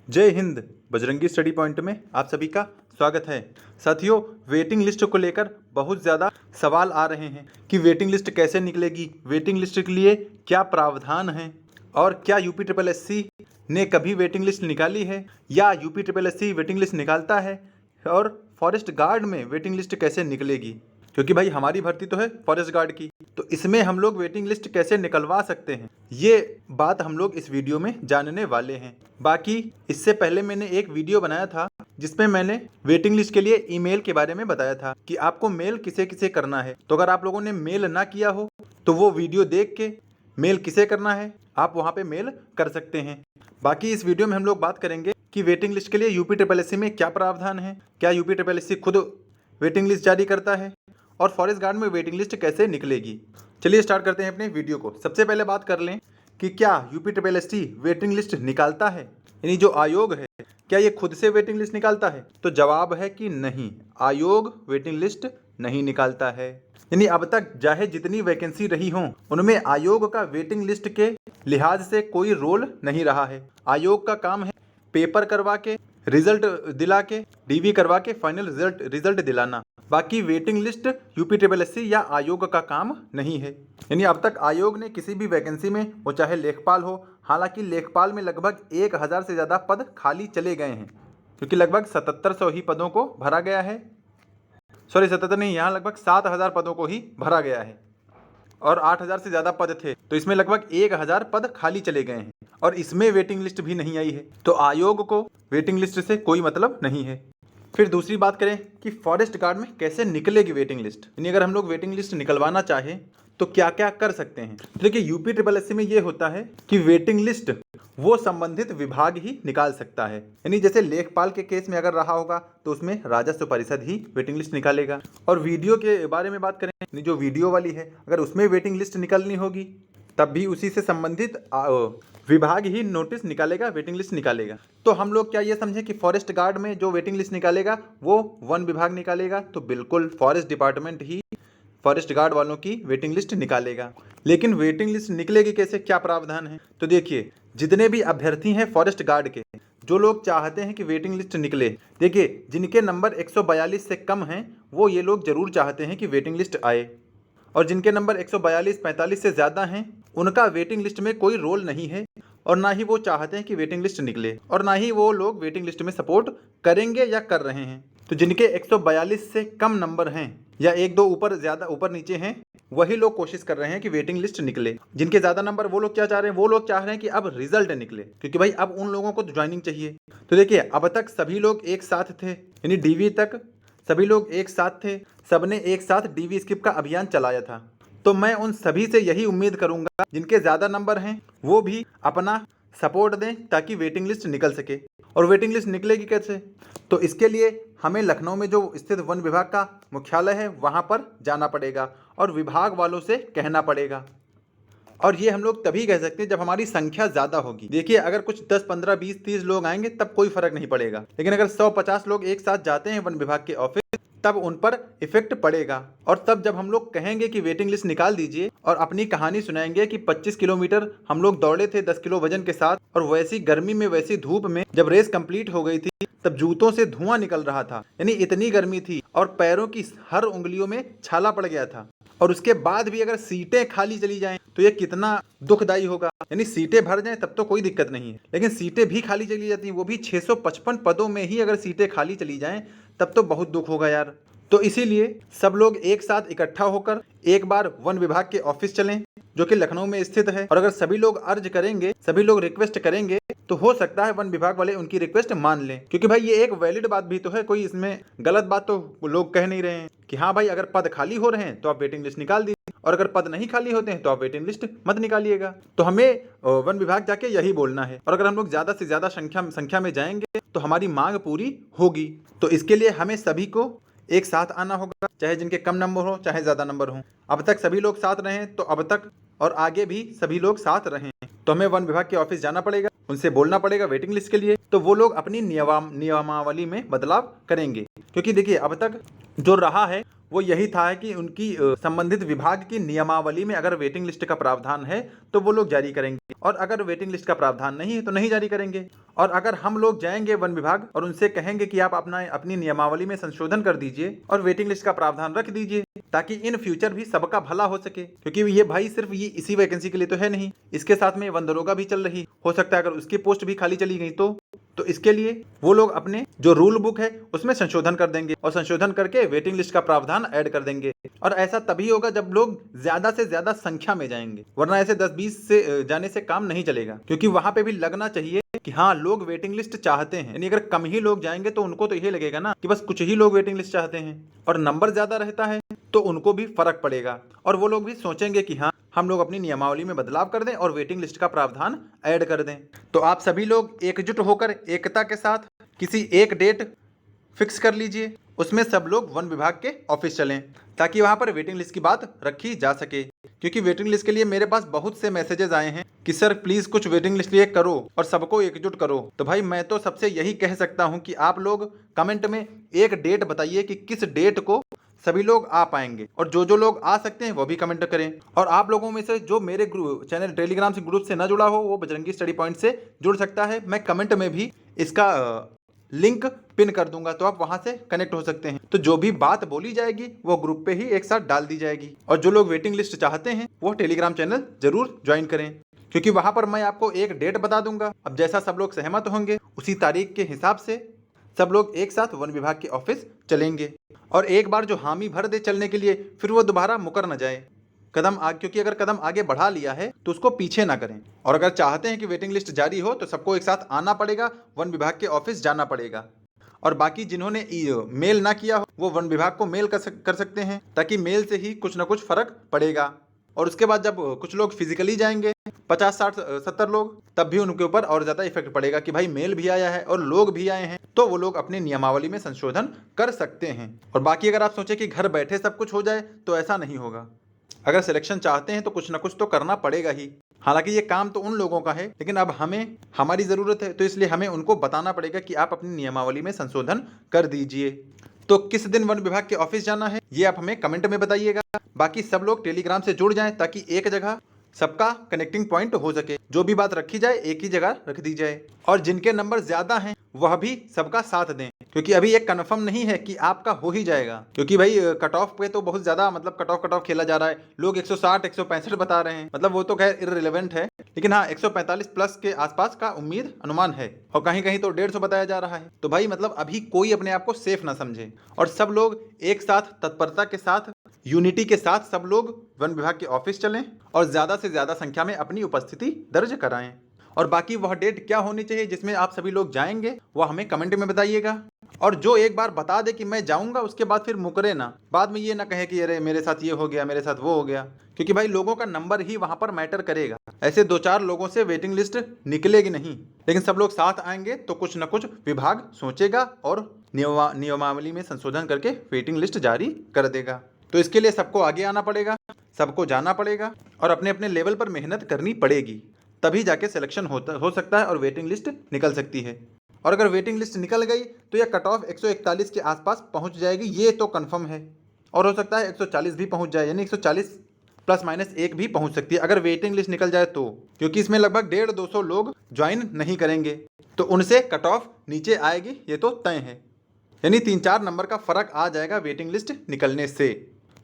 जय Hind. Bajrangi study point में आप सभी का स्वागत है। साथियों, वेटिंग लिस्ट को लेकर बहुत ज़्यादा सवाल आ रहे हैं कि वेटिंग लिस्ट कैसे निकलेगी, वेटिंग लिस्ट के लिए क्या प्रावधान है और क्या यूपी ट्रिपल एससी ने कभी वेटिंग लिस्ट निकाली है या UP triple SC waiting list निकालता है, और फॉरेस्ट गार्ड में वेटिंग लिस्ट कैसे निकलेगी, क्योंकि भाई हमारी भर्ती तो है फॉरेस्ट गार्ड की, तो इसमें हम लोग वेटिंग लिस्ट कैसे निकलवा सकते हैं, ये बात हम लोग इस वीडियो में जानने वाले हैं। बाकी इससे पहले मैंने एक वीडियो बनाया था जिसमें मैंने वेटिंग लिस्ट के लिए ईमेल के बारे में बताया था कि आपको मेल किसे किसे करना है। तो अगर आप लोगों ने मेल ना किया हो तो वो वीडियो देख के मेल किसे करना है आप वहाँ पे मेल कर सकते हैं। बाकी इस वीडियो में हम लोग बात करेंगे कि वेटिंग लिस्ट के लिए यूपी ट्रिपल एससी में क्या प्रावधान है, क्या यूपी ट्रिपल एससी खुद वेटिंग लिस्ट जारी करता है और फॉरेस्ट गार्ड में वेटिंग लिस्ट कैसे निकलेगी। चलिए स्टार्ट करते हैं अपने वीडियो को। सबसे पहले बात कर लें कि क्या UP triple SC waiting list निकालता है, यानी जो आयोग है क्या ये खुद से वेटिंग लिस्ट निकालता है। तो जवाब है कि नहीं, आयोग वेटिंग लिस्ट नहीं निकालता है। यानी अब तक चाहे जितनी वैकेंसी रही हों उनमें आयोग का वेटिंग लिस्ट के लिहाज से कोई रोल नहीं रहा है। आयोग का काम है पेपर करवा के, रिजल्ट दिला के, डीवी करवा के फाइनल रिजल्ट दिलाना। बाकी waiting list UP triple SC या आयोग का काम नहीं है। यानी अब तक आयोग ने किसी भी वैकेंसी में, वो चाहे लेखपाल हो, हालांकि लेखपाल में लगभग 1000 से ज़्यादा पद खाली चले गए हैं, क्योंकि लगभग 7700 ही पदों को भरा गया है। सॉरी 77 नहीं, यहाँ लगभग 7000 पदों को ही भरा गया है और 8000 से ज़्यादा पद थे, तो इसमें लगभग 1000 पद खाली चले गए हैं और इसमें वेटिंग लिस्ट भी नहीं आई है। तो आयोग को वेटिंग लिस्ट से कोई मतलब नहीं है। फिर दूसरी बात करें कि फॉरेस्ट गार्ड में कैसे निकलेगी वेटिंग लिस्ट, यानी अगर हम लोग वेटिंग लिस्ट निकलवाना चाहें तो क्या क्या कर सकते हैं। तो देखिए, यूपी ट्रिपल एससी में ये होता है कि वेटिंग लिस्ट वो संबंधित विभाग ही निकाल सकता है। यानी जैसे लेखपाल के केस में अगर रहा होगा तो उसमें राजस्व परिषद ही वेटिंग लिस्ट निकालेगा। और वीडियो के बारे में बात करें, जो वीडियो वाली है, अगर उसमें वेटिंग लिस्ट निकलनी होगी तब भी उसी से संबंधित विभाग ही नोटिस निकालेगा, वेटिंग लिस्ट निकालेगा। तो हम लोग क्या ये समझें कि फॉरेस्ट गार्ड में जो वेटिंग लिस्ट निकालेगा वो वन विभाग निकालेगा? तो बिल्कुल फॉरेस्ट डिपार्टमेंट ही फॉरेस्ट गार्ड वालों की वेटिंग लिस्ट निकालेगा। लेकिन वेटिंग लिस्ट निकलेगी कैसे, क्या प्रावधान है? तो देखिए, जितने भी अभ्यर्थी हैं फॉरेस्ट गार्ड के, जो लोग चाहते हैं कि वेटिंग लिस्ट निकले, देखिए जिनके नंबर 142 से कम हैं वो ये लोग जरूर चाहते हैं कि वेटिंग लिस्ट आए, और जिनके नंबर 142-45 से ज़्यादा हैं उनका वेटिंग लिस्ट में कोई रोल नहीं है और ना ही वो चाहते हैं कि वेटिंग लिस्ट निकले, और ना ही वो लोग वेटिंग लिस्ट में सपोर्ट करेंगे या कर रहे हैं। तो जिनके 142 से कम नंबर हैं या एक दो ऊपर ज़्यादा ऊपर नीचे हैं वही लोग कोशिश कर रहे हैं कि वेटिंग लिस्ट निकले। जिनके ज़्यादा नंबर, वो लोग क्या चाह रहे हैं, वो लोग चाह रहे हैं कि अब रिजल्ट निकले, क्योंकि भाई अब उन लोगों को ज्वाइनिंग चाहिए। तो देखिए, अब तक सभी लोग एक साथ थे, यानी डीवी तक सभी लोग एक साथ थे, सबने एक साथ डीवी स्किप का अभियान चलाया था। तो मैं उन सभी से यही उम्मीद करूंगा जिनके ज़्यादा नंबर हैं वो भी अपना सपोर्ट दें ताकि वेटिंग लिस्ट निकल सके। और वेटिंग लिस्ट निकलेगी कैसे? तो इसके लिए हमें लखनऊ में जो स्थित वन विभाग का मुख्यालय है वहाँ पर जाना पड़ेगा और विभाग वालों से कहना पड़ेगा। और ये हम लोग तभी कह सकते हैं जब हमारी संख्या ज़्यादा होगी। देखिए, अगर कुछ 10, 15, 20, 30 लोग आएंगे तब कोई फर्क नहीं पड़ेगा, लेकिन अगर 100-50 लोग एक साथ जाते हैं वन विभाग के ऑफिस तब उन पर इफेक्ट पड़ेगा। और तब जब हम लोग कहेंगे कि वेटिंग लिस्ट निकाल दीजिए और अपनी कहानी सुनाएंगे कि 25 किलोमीटर हम लोग दौड़े थे 10 किलो वजन के साथ, और वैसी गर्मी में वैसी धूप में जब रेस कंप्लीट हो गई थी तब जूतों से धुआं निकल रहा था, यानी इतनी गर्मी थी और पैरों की हर उंगलियों में छाला पड़ गया था, और उसके बाद भी अगर सीटें खाली चली जाएं तो ये कितना दुखदाई होगा। यानी सीटें भर जाएं तब तो कोई दिक्कत नहीं है, लेकिन सीटें भी खाली चली जाती हैं, वो भी 655 पदों में ही अगर सीटें खाली चली जाएं तब तो बहुत दुख होगा यार। तो इसीलिए सब लोग एक साथ इकट्ठा होकर एक बार वन विभाग के ऑफिस चलें जो कि लखनऊ में स्थित है, और अगर सभी लोग अर्ज करेंगे, सभी लोग रिक्वेस्ट करेंगे तो हो सकता है वन विभाग वाले उनकी रिक्वेस्ट मान लें, क्योंकि भाई ये एक वैलिड बात भी तो है, कोई इसमें गलत बात तो लोग कह नहीं रहे हैं कि हाँ भाई अगर पद खाली हो रहे हैं तो आप वेटिंग लिस्ट निकाल दीजिए, और अगर पद नहीं खाली होते हैं तो आप वेटिंग लिस्ट मत निकालिएगा। तो हमें वन विभाग जाके यही बोलना है, और अगर हम लोग ज़्यादा से ज़्यादा संख्या में जाएंगे तो हमारी मांग पूरी होगी। तो इसके लिए हमें सभी को एक साथ आना होगा, चाहे जिनके कम नंबर हो चाहे ज़्यादा नंबर हो। अब तक सभी लोग साथ रहे तो अब तक और आगे भी सभी लोग साथ रहें, तो हमें वन विभाग के ऑफिस जाना पड़ेगा, उनसे बोलना पड़ेगा वेटिंग लिस्ट के लिए, तो वो लोग अपनी नियमावली में बदलाव करेंगे। क्योंकि देखिए, अब तक जो रहा है वो यही था कि उनकी संबंधित विभाग की नियमावली में अगर वेटिंग लिस्ट का प्रावधान है तो वो लोग जारी करेंगे, और अगर वेटिंग लिस्ट का प्रावधान नहीं है तो नहीं जारी करेंगे। और अगर हम लोग जाएंगे वन विभाग और उनसे कहेंगे कि आप अपनी नियमावली में संशोधन कर दीजिए और वेटिंग लिस्ट का प्रावधान रख दीजिए, ताकि इन फ्यूचर भी सबका भला हो सके, क्योंकि ये भाई सिर्फ ये इसी वैकेंसी के लिए तो है नहीं, इसके साथ में वन दरोगा भी चल रही, हो सकता है अगर उसकी पोस्ट भी खाली चली गई तो इसके लिए वो लोग अपने जो रूल बुक है उसमें संशोधन कर देंगे और संशोधन करके वेटिंग लिस्ट का प्रावधान ऐड कर देंगे। और ऐसा तभी होगा जब लोग ज्यादा से ज्यादा संख्या में जाएंगे, वरना ऐसे 10-20 से जाने से काम नहीं चलेगा, क्योंकि वहां पे भी लगना चाहिए कि हाँ लोग वेटिंग लिस्ट चाहते हैं। यानी अगर कम ही लोग जाएंगे तो उनको तो यही लगेगा ना कि बस कुछ ही लोग वेटिंग लिस्ट चाहते हैं, और नंबर ज्यादा रहता है तो उनको भी फर्क पड़ेगा और वो लोग भी सोचेंगे कि हाँ हम लोग अपनी नियमावली में बदलाव कर दें और वेटिंग लिस्ट का प्रावधान ऐड कर दें। तो आप सभी लोग एकजुट होकर एकता के साथ किसी एक डेट फिक्स कर लीजिए, उसमें सब लोग वन विभाग के ऑफिस चलें ताकि वहां पर वेटिंग लिस्ट की बात रखी जा सके। क्योंकि वेटिंग लिस्ट के लिए मेरे पास बहुत से मैसेजेस आए हैं कि सर प्लीज कुछ वेटिंग लिस्ट लिए करो और सबको एकजुट करो। तो भाई मैं तो सबसे यही कह सकता हूं कि आप लोग कमेंट में एक डेट बताइए कि किस डेट को सभी लोग आ पाएंगे, और जो लोग आ सकते हैं वो भी कमेंट करें। और आप लोगों में से जो मेरे चैनल टेलीग्राम से ग्रुप से ना जुड़ा हो वो बजरंगी स्टडी पॉइंट से जुड़ सकता है। मैं कमेंट में भी इसका लिंक पिन कर दूंगा, तो आप वहां से कनेक्ट हो सकते हैं। तो जो भी बात बोली जाएगी वो ग्रुप पे ही एक साथ डाल दी जाएगी। और जो लोग वेटिंग लिस्ट चाहते हैं वो टेलीग्राम चैनल जरूर ज्वाइन करें, क्योंकि वहां पर मैं आपको एक डेट बता दूंगा। अब जैसा सब लोग सहमत होंगे उसी तारीख के हिसाब से सब लोग एक साथ वन विभाग के ऑफिस चलेंगे। और एक बार जो हामी भर दे चलने के लिए फिर वो दोबारा मुकर न जाए क्योंकि अगर कदम आगे बढ़ा लिया है तो उसको पीछे ना करें। और अगर चाहते हैं कि वेटिंग लिस्ट जारी हो तो सबको एक साथ आना पड़ेगा, वन विभाग के ऑफिस जाना पड़ेगा। और बाकी जिन्होंने मेल ना किया हो वो वन विभाग को मेल कर सकते हैं, ताकि मेल से ही कुछ ना कुछ फर्क पड़ेगा। और उसके बाद जब कुछ लोग फिजिकली जाएंगे 50, 60, 70 लोग, तब भी उनके ऊपर और ज़्यादा इफेक्ट पड़ेगा कि भाई मेल भी आया है और लोग भी आए हैं, तो वो लोग अपनी नियमावली में संशोधन कर सकते हैं। और बाकी अगर आप सोचें कि घर बैठे सब कुछ हो जाए तो ऐसा नहीं होगा। अगर सिलेक्शन चाहते हैं तो कुछ ना कुछ तो करना पड़ेगा ही। हालांकि ये काम तो उन लोगों का है, लेकिन अब हमारी ज़रूरत है, तो इसलिए हमें उनको बताना पड़ेगा कि आप अपनी नियमावली में संशोधन कर दीजिए। तो किस दिन वन विभाग के ऑफिस जाना है ये आप हमें कमेंट में बताइएगा। बाकी सब लोग टेलीग्राम से जुड़ जाएं ताकि एक जगह सबका कनेक्टिंग पॉइंट हो सके, जो भी बात रखी जाए एक ही जगह रख दी जाए। और जिनके नंबर ज्यादा हैं वह भी सबका साथ दें, क्योंकि अभी एक कंफर्म नहीं है कि आपका हो ही जाएगा। क्योंकि भाई कट ऑफ पे तो बहुत ज्यादा मतलब कट ऑफ खेला जा रहा है। लोग 160 165 बता रहे हैं, मतलब वो तो खैर इररिलेवेंट है, लेकिन हाँ 145 प्लस के आसपास का उम्मीद अनुमान है, और कहीं कहीं तो 150 बताया जा रहा है। तो भाई मतलब अभी कोई अपने आप को सेफ ना समझे, और सब लोग एक साथ तत्परता के साथ यूनिटी के साथ सब लोग वन विभाग के ऑफिस चलें और ज्यादा से ज्यादा संख्या में अपनी उपस्थिति दर्ज कराएं। और बाकी वह डेट क्या होनी चाहिए जिसमें आप सभी लोग जाएंगे वह हमें कमेंट में बताइएगा। और जो एक बार बता दे कि मैं जाऊंगा उसके बाद फिर मुकरे ना, बाद में ये ना कहे कि अरे मेरे साथ ये हो गया, मेरे साथ वो हो गया, क्योंकि भाई लोगों का नंबर ही वहां पर मैटर करेगा। ऐसे 2-4 लोगों से वेटिंग लिस्ट निकलेगी नहीं, लेकिन सब लोग साथ आएंगे तो कुछ न कुछ विभाग सोचेगा और नियमावली में संशोधन करके वेटिंग लिस्ट जारी कर देगा। तो इसके लिए सबको आगे आना पड़ेगा, सबको जाना पड़ेगा और अपने अपने लेवल पर मेहनत करनी पड़ेगी, तभी जाके सिलेक्शन हो सकता है और वेटिंग लिस्ट निकल सकती है। और अगर वेटिंग लिस्ट निकल गई तो यह कट ऑफ 141 के आसपास पहुंच जाएगी, ये तो कंफर्म है। और हो सकता है 140 भी पहुंच जाए, यानी 140 ±1 भी पहुंच सकती है अगर वेटिंग लिस्ट निकल जाए तो, क्योंकि इसमें लगभग 150-200 लोग ज्वाइन नहीं करेंगे, तो उनसे कट ऑफ नीचे आएगी, ये तो तय है। यानी 3-4 नंबर का फर्क आ जाएगा वेटिंग लिस्ट निकलने से।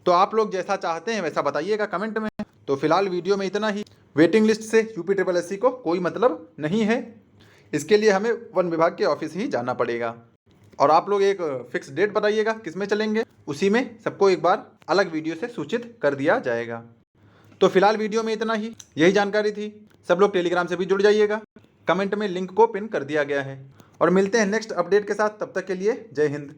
तो आप लोग जैसा चाहते हैं वैसा बताइएगा कमेंट में। तो फिलहाल वीडियो में इतना ही। वेटिंग लिस्ट से UPSSC को कोई मतलब नहीं है, इसके लिए हमें वन विभाग के ऑफिस ही जाना पड़ेगा। और आप लोग एक फिक्स डेट बताइएगा किस में चलेंगे, उसी में सबको एक बार अलग वीडियो से सूचित कर दिया जाएगा। तो फिलहाल वीडियो में इतना ही, यही जानकारी थी। सब लोग टेलीग्राम से भी जुड़ जाइएगा, कमेंट में लिंक को पिन कर दिया गया है। और मिलते हैं नेक्स्ट अपडेट के साथ, तब तक के लिए जय हिंद।